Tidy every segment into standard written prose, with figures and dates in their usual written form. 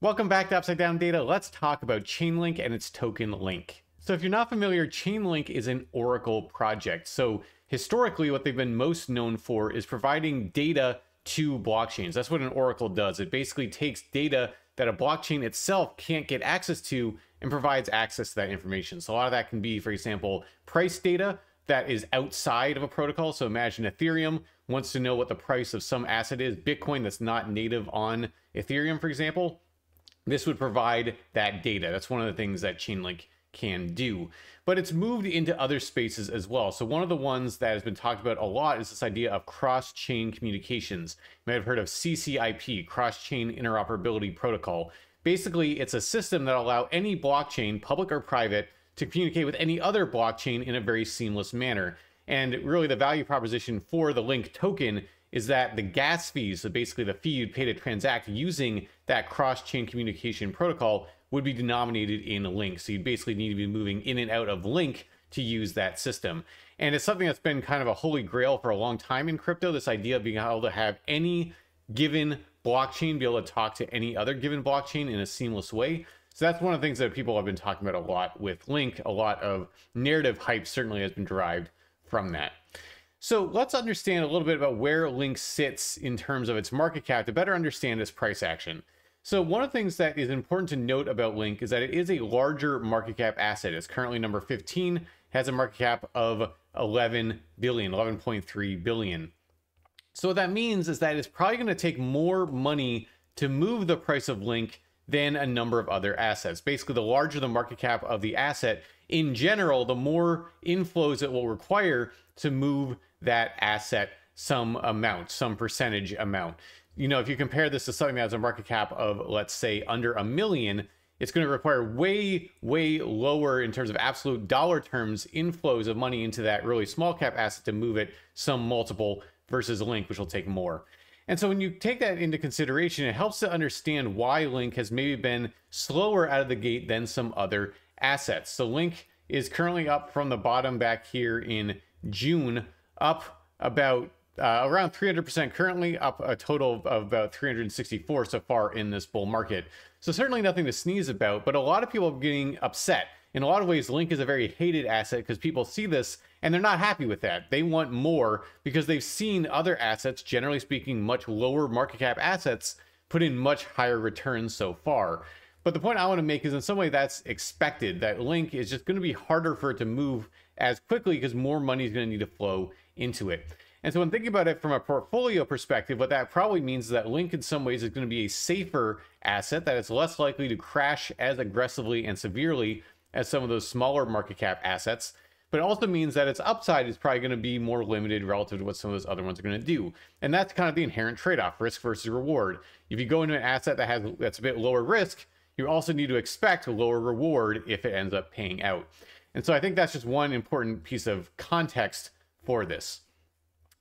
Welcome back to Upside Down Data. Let's talk about Chainlink and its token Link. So if you're not familiar, Chainlink is an Oracle project. So historically, what they've been most known for is providing data to blockchains. That's what an Oracle does. It basically takes data that a blockchain itself can't get access to and provides access to that information. So a lot of that can be, for example, price data that is outside of a protocol. So imagine Ethereum wants to know what the price of some asset is, Bitcoin that's not native on Ethereum, for example. This would provide that data. That's one of the things that Chainlink can do. But it's moved into other spaces as well. So one of the ones that has been talked about a lot is this idea of cross-chain communications. You might have heard of CCIP, Cross-Chain Interoperability Protocol. Basically, it's a system that allows any blockchain, public or private, to communicate with any other blockchain in a very seamless manner. And really the value proposition for the Link token is that the gas fees, so basically the fee you'd pay to transact using that cross-chain communication protocol, would be denominated in Link. So you basically need to be moving in and out of Link to use that system. And it's something that's been kind of a holy grail for a long time in crypto, this idea of being able to have any given blockchain be able to talk to any other given blockchain in a seamless way. So that's one of the things that people have been talking about a lot with Link. A lot of narrative hype certainly has been derived from that. So let's understand a little bit about where Link sits in terms of its market cap to better understand its price action. So one of the things that is important to note about Link is that it is a larger market cap asset. It's currently number 15, has a market cap of 11 billion, 11.3 billion. So what that means is that it's probably going to take more money to move the price of Link than a number of other assets. Basically, the larger the market cap of the asset, in general, the more inflows it will require to move that asset some amount, some percentage amount. You know, if you compare this to something that has a market cap of, let's say, under $1 million, it's going to require way lower in terms of absolute dollar terms inflows of money into that really small cap asset to move it some multiple versus Link, which will take more. And so when you take that into consideration, it helps to understand why Link has maybe been slower out of the gate than some other assets. So Link is currently up from the bottom back here in June, up about around 300% currently, up a total of about 364 so far in this bull market. So certainly nothing to sneeze about, but a lot of people are getting upset. In a lot of ways, Link is a very hated asset because people see this and they're not happy with that. They want more because they've seen other assets, generally speaking, much lower market cap assets, put in much higher returns so far. But the point I want to make is in some way that's expected, that Link is just going to be harder for it to move as quickly because more money is going to need to flow into it. And so when thinking about it from a portfolio perspective, what that probably means is that Link in some ways is going to be a safer asset, that it's less likely to crash as aggressively and severely as some of those smaller market cap assets. But it also means that its upside is probably going to be more limited relative to what some of those other ones are going to do. And that's kind of the inherent trade-off, risk versus reward. If you go into an asset that's a bit lower risk, you also need to expect a lower reward if it ends up paying out. And so I think that's just one important piece of context for this.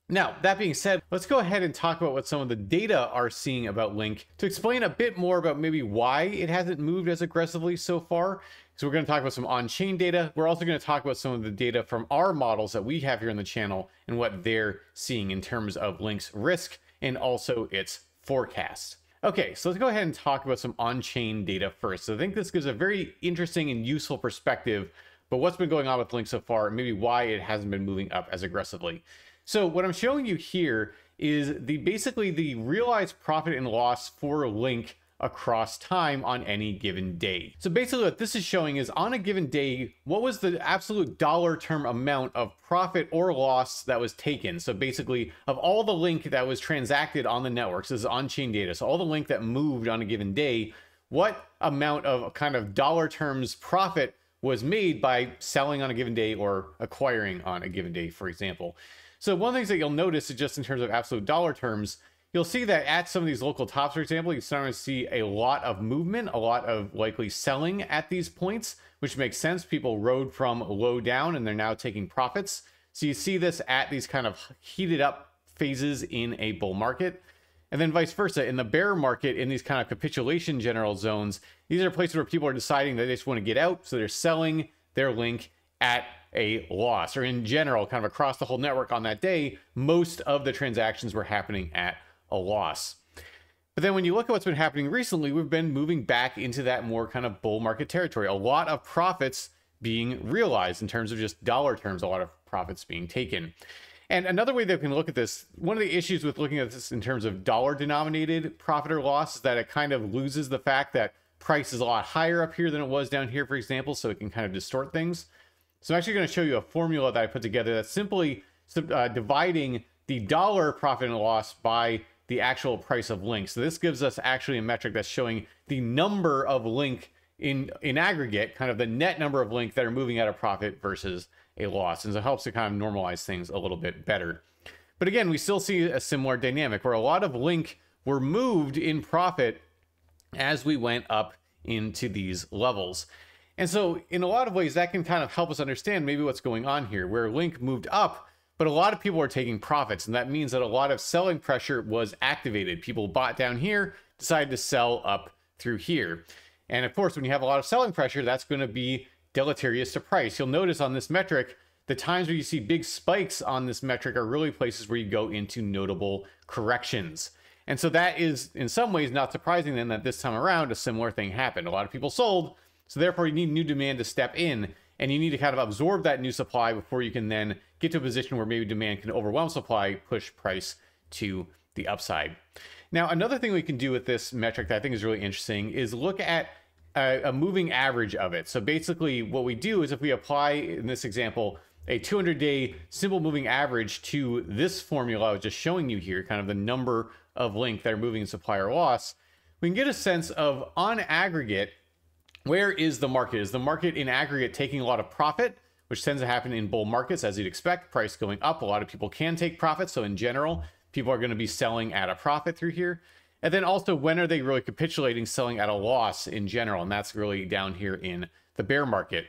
Now, that being said, let's go ahead and talk about what some of the data are seeing about Link to explain a bit more about maybe why it hasn't moved as aggressively so far. So we're going to talk about some on-chain data. We're also going to talk about some of the data from our models that we have here on the channel and what they're seeing in terms of Link's risk and also its forecast. Okay, so let's go ahead and talk about some on-chain data first. So I think this gives a very interesting and useful perspective, but what's been going on with Link so far and maybe why it hasn't been moving up as aggressively. So what I'm showing you here is basically the realized profit and loss for Link across time on any given day. So basically what this is showing is on a given day, what was the absolute dollar term amount of profit or loss that was taken. So basically of all the Link that was transacted on the networks, this is on-chain data. So all the Link that moved on a given day, what amount of kind of dollar terms profit was made by selling on a given day or acquiring on a given day, for example. So one of the things that you'll notice is just in terms of absolute dollar terms, you'll see that at some of these local tops, for example, you start to see a lot of movement, a lot of likely selling at these points, which makes sense. People rode from low down and they're now taking profits. So you see this at these kind of heated up phases in a bull market. And then vice versa, in the bear market, in these kind of capitulation general zones, these are places where people are deciding that they just want to get out. So they're selling their Link at a loss, or in general, kind of across the whole network on that day, most of the transactions were happening at a loss. But then when you look at what's been happening recently, we've been moving back into that more kind of bull market territory. A lot of profits being realized in terms of just dollar terms, a lot of profits being taken. And another way that we can look at this, one of the issues with looking at this in terms of dollar denominated profit or loss is that it kind of loses the fact that price is a lot higher up here than it was down here, for example, so it can kind of distort things. So I'm actually going to show you a formula that I put together that's simply dividing the dollar profit and loss by the actual price of link. So this gives us actually a metric that's showing the number of link in aggregate, kind of the net number of link that are moving at a profit versus a loss. And so it helps to kind of normalize things a little bit better. But again, we still see a similar dynamic where a lot of link were moved in profit as we went up into these levels. And so in a lot of ways, that can kind of help us understand maybe what's going on here, where link moved up, but a lot of people are taking profits. And that means that a lot of selling pressure was activated. People bought down here, decided to sell up through here. And of course, when you have a lot of selling pressure, that's going to be deleterious to price. You'll notice on this metric, the times where you see big spikes on this metric are really places where you go into notable corrections. And so that is in some ways not surprising then that this time around a similar thing happened. A lot of people sold, so therefore you need new demand to step in, and you need to kind of absorb that new supply before you can then get to a position where maybe demand can overwhelm supply, push price to the upside. Now, another thing we can do with this metric that I think is really interesting is look at a moving average of it. So basically what we do is if we apply, in this example, a 200-day simple moving average to this formula I was just showing you here, kind of the number of link that are moving in supply or loss, we can get a sense of, on aggregate, where is the market? Is the market in aggregate taking a lot of profit, which tends to happen in bull markets, as you'd expect, price going up. A lot of people can take profit. So in general, people are going to be selling at a profit through here. And then also, when are they really capitulating, selling at a loss in general? And that's really down here in the bear market.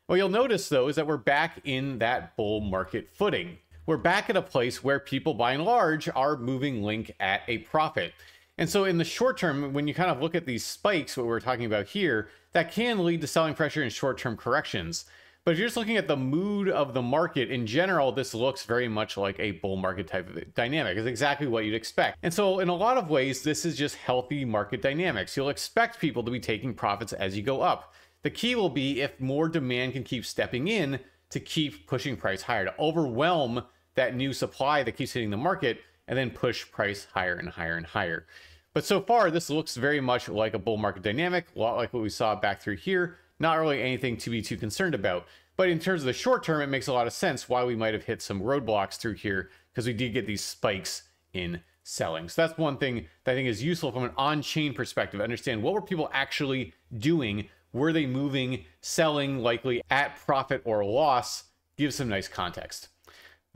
What you'll notice, though, is that we're back in that bull market footing. We're back at a place where people, by and large, are moving link at a profit. And so in the short term, when you kind of look at these spikes, what we're talking about here, that can lead to selling pressure in short-term corrections. But if you're just looking at the mood of the market in general, this looks very much like a bull market type of dynamic. It's exactly what you'd expect. And so in a lot of ways, this is just healthy market dynamics. You'll expect people to be taking profits as you go up. The key will be if more demand can keep stepping in to keep pushing price higher, to overwhelm that new supply that keeps hitting the market and then push price higher and higher and higher. But so far, this looks very much like a bull market dynamic, a lot like what we saw back through here. Not really anything to be too concerned about. But in terms of the short term, it makes a lot of sense why we might have hit some roadblocks through here, because we did get these spikes in selling. So that's one thing that I think is useful from an on-chain perspective. Understand what were people actually doing? Were they moving, selling, likely at profit or loss? Gives some nice context.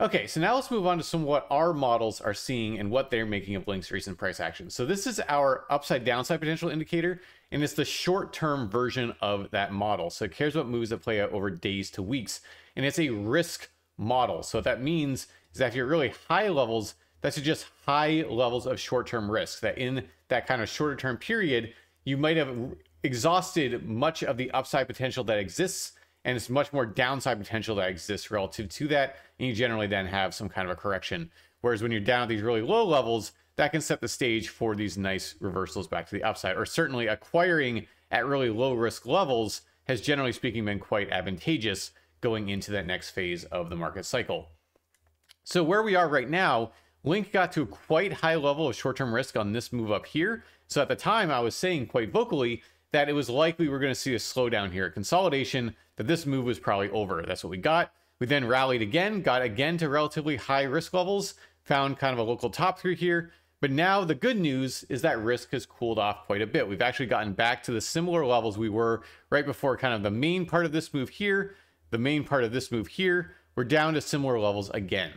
Okay, so now let's move on to some of what our models are seeing and what they're making of Link's recent price action. So this is our upside downside potential indicator, and it's the short-term version of that model. So it cares about moves that play out over days to weeks, and it's a risk model. So what that means is that if you're really high levels, that's just high levels of short-term risk, that in that kind of shorter term period, you might have exhausted much of the upside potential that exists, and it's much more downside potential that exists relative to that, and you generally then have some kind of a correction. Whereas when you're down at these really low levels, that can set the stage for these nice reversals back to the upside, or certainly acquiring at really low risk levels has generally speaking been quite advantageous going into that next phase of the market cycle. So where we are right now, Link got to a quite high level of short-term risk on this move up here. So at the time I was saying quite vocally that it was likely we're going to see a slowdown here, a consolidation, that this move was probably over. That's what we got. We then rallied again, got again to relatively high risk levels, found kind of a local top through here. But now the good news is that risk has cooled off quite a bit. We've actually gotten back to the similar levels we were right before kind of the main part of this move here, the main part of this move here. We're down to similar levels again.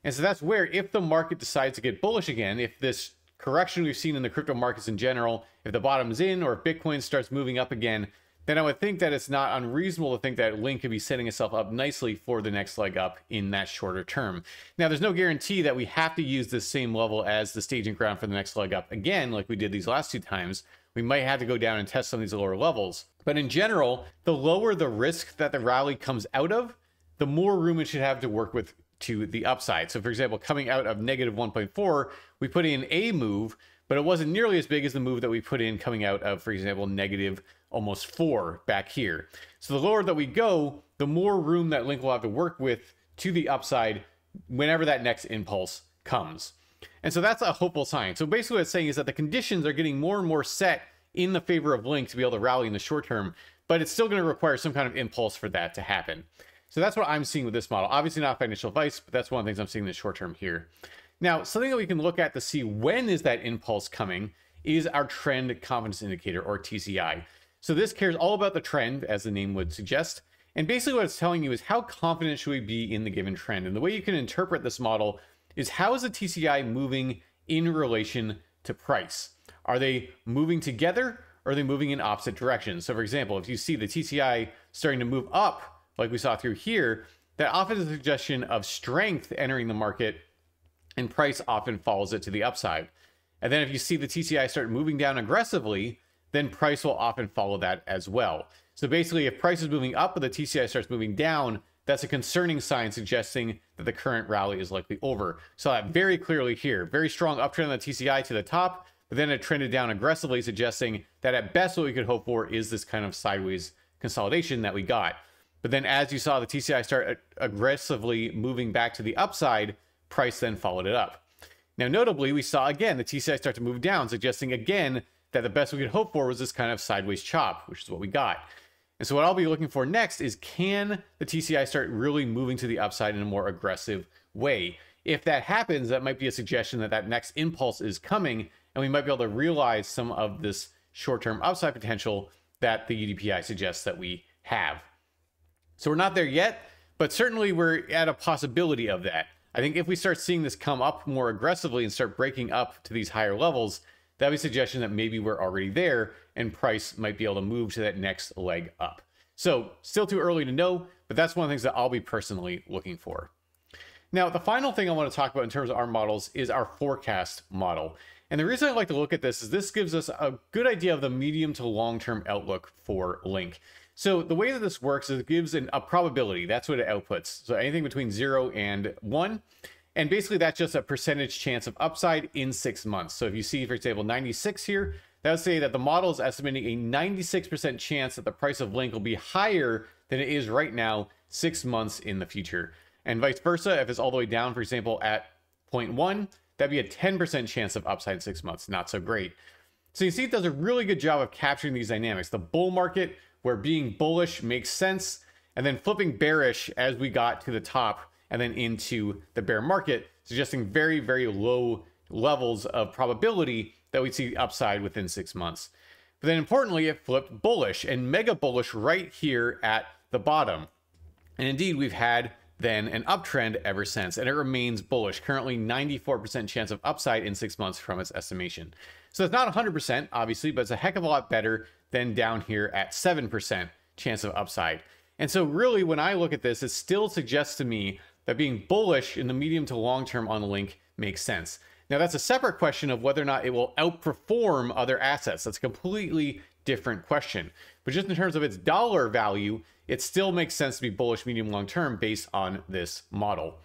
And so that's where, if the market decides to get bullish again, if this correction we've seen in the crypto markets in general, if the bottom's in or if Bitcoin starts moving up again, then I would think that it's not unreasonable to think that Link could be setting itself up nicely for the next leg up in that shorter term. Now, there's no guarantee that we have to use this same level as the staging ground for the next leg up again, like we did these last two times. We might have to go down and test some of these lower levels. But in general, the lower the risk that the rally comes out of, the more room it should have to work with to the upside. So for example, coming out of negative 1.4, we put in a move, but it wasn't nearly as big as the move that we put in coming out of, for example, negative almost 4 back here. So the lower that we go, the more room that Link will have to work with to the upside whenever that next impulse comes. And so that's a hopeful sign. So basically what it's saying is that the conditions are getting more and more set in the favor of Link to be able to rally in the short term, but it's still going to require some kind of impulse for that to happen. So that's what I'm seeing with this model. Obviously not financial advice, but that's one of the things I'm seeing in the short term here. Now, something that we can look at to see when is that impulse coming is our trend confidence indicator, or TCI. So this cares all about the trend, as the name would suggest. And basically what it's telling you is how confident should we be in the given trend. And the way you can interpret this model is how is the TCI moving in relation to price? Are they moving together, or are they moving in opposite directions? So for example, if you see the TCI starting to move up, like we saw through here, that often is a suggestion of strength entering the market, and price often follows it to the upside. And then if you see the TCI start moving down aggressively, then price will often follow that as well. So basically, if price is moving up but the TCI starts moving down, that's a concerning sign suggesting that the current rally is likely over. Saw that very clearly here. Very strong uptrend on the TCI to the top, but then it trended down aggressively, suggesting that at best what we could hope for is this kind of sideways consolidation that we got. But then as you saw the TCI start aggressively moving back to the upside, price then followed it up. Now, notably, we saw again the TCI start to move down, suggesting again that the best we could hope for was this kind of sideways chop, which is what we got. And so what I'll be looking for next is, can the TCI start really moving to the upside in a more aggressive way? If that happens, that might be a suggestion that that next impulse is coming, and we might be able to realize some of this short-term upside potential that the UDPI suggests that we have. So we're not there yet, but certainly we're at a possibility of that. I think if we start seeing this come up more aggressively and start breaking up to these higher levels, that'd be a suggestion that maybe we're already there and price might be able to move to that next leg up. So still too early to know, but that's one of the things that I'll be personally looking for. Now, the final thing I want to talk about in terms of our models is our forecast model. And the reason I like to look at this is this gives us a good idea of the medium to long-term outlook for Link. So the way that this works is it gives a probability. That's what it outputs. So anything between 0 and 1. And basically that's just a percentage chance of upside in 6 months. So if you see, for example, 96 here, that would say that the model is estimating a 96% chance that the price of Link will be higher than it is right now 6 months in the future. And vice versa, if it's all the way down, for example, at 0.1, that'd be a 10% chance of upside in 6 months. Not so great. So you see it does a really good job of capturing these dynamics. The bull market, where being bullish makes sense, and then flipping bearish as we got to the top and then into the bear market, suggesting very, very low levels of probability that we'd see upside within 6 months. But then importantly, it flipped bullish and mega bullish right here at the bottom. And indeed, we've had then an uptrend ever since, and it remains bullish. Currently 94% chance of upside in 6 months from its estimation. So it's not 100%, obviously, but it's a heck of a lot better than down here at 7% chance of upside. And so really, when I look at this, it still suggests to me that being bullish in the medium to long term on Link makes sense. Now, that's a separate question of whether or not it will outperform other assets. That's a completely different question. But just in terms of its dollar value, it still makes sense to be bullish medium long term based on this model.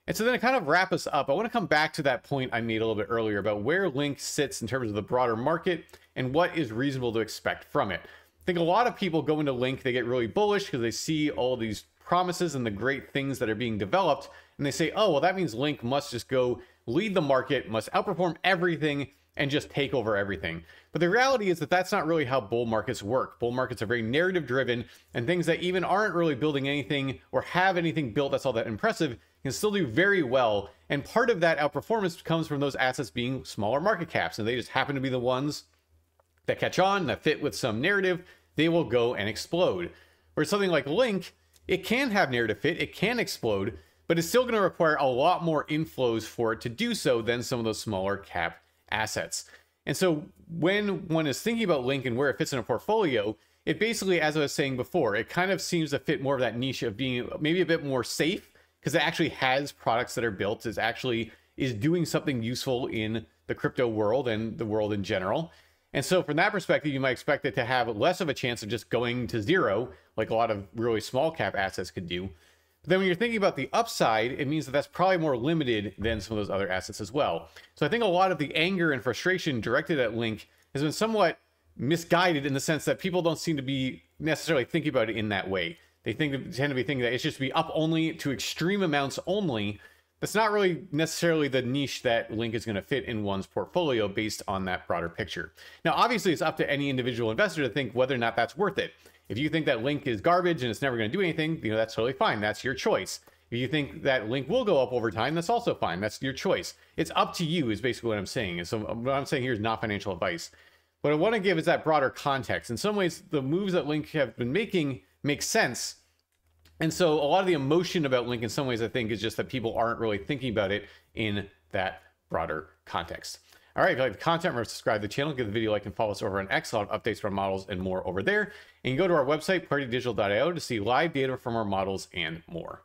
And so then to kind of wrap us up, I want to come back to that point I made a little bit earlier about where Link sits in terms of the broader market and what is reasonable to expect from it. I think a lot of people go into Link, they get really bullish because they see all these promises and the great things that are being developed, and they say, oh, well, that means Link must just go lead the market, must outperform everything, and just take over everything. But the reality is that that's not really how bull markets work. Bull markets are very narrative driven, and things that even aren't really building anything or have anything built that's all that impressive can still do very well. And part of that outperformance comes from those assets being smaller market caps, and they just happen to be the ones that catch on, that fit with some narrative. They will go and explode. Whereas something like Link, it can have narrative fit, it can explode, but it's still going to require a lot more inflows for it to do so than some of those smaller cap assets. And so when one is thinking about Link and where it fits in a portfolio, it basically, as I was saying before, it kind of seems to fit more of that niche of being maybe a bit more safe because it actually has products that are built, it actually is doing something useful in the crypto world and the world in general. And so from that perspective, you might expect it to have less of a chance of just going to zero, like a lot of really small cap assets could do. But then when you're thinking about the upside, it means that that's probably more limited than some of those other assets as well. So I think a lot of the anger and frustration directed at Link has been somewhat misguided in the sense that people don't seem to be necessarily thinking about it in that way. They tend to be thinking that it's just to be up only to extreme amounts only. That's not really necessarily the niche that Link is going to fit in one's portfolio based on that broader picture. Now, obviously, it's up to any individual investor to think whether or not that's worth it. If you think that Link is garbage and it's never going to do anything, that's totally fine. That's your choice. If you think that Link will go up over time, that's also fine. That's your choice. It's up to you is basically what I'm saying. And so what I'm saying here is not financial advice. What I want to give is that broader context. In some ways, the moves that Link have been making make sense. And so a lot of the emotion about Link in some ways, I think, is just that people aren't really thinking about it in that broader context. All right, if you like the content, remember to subscribe to the channel, give the video a like, and follow us over on X. A lot of updates from models and more over there. And you can go to our website, partydigital.io, to see live data from our models and more.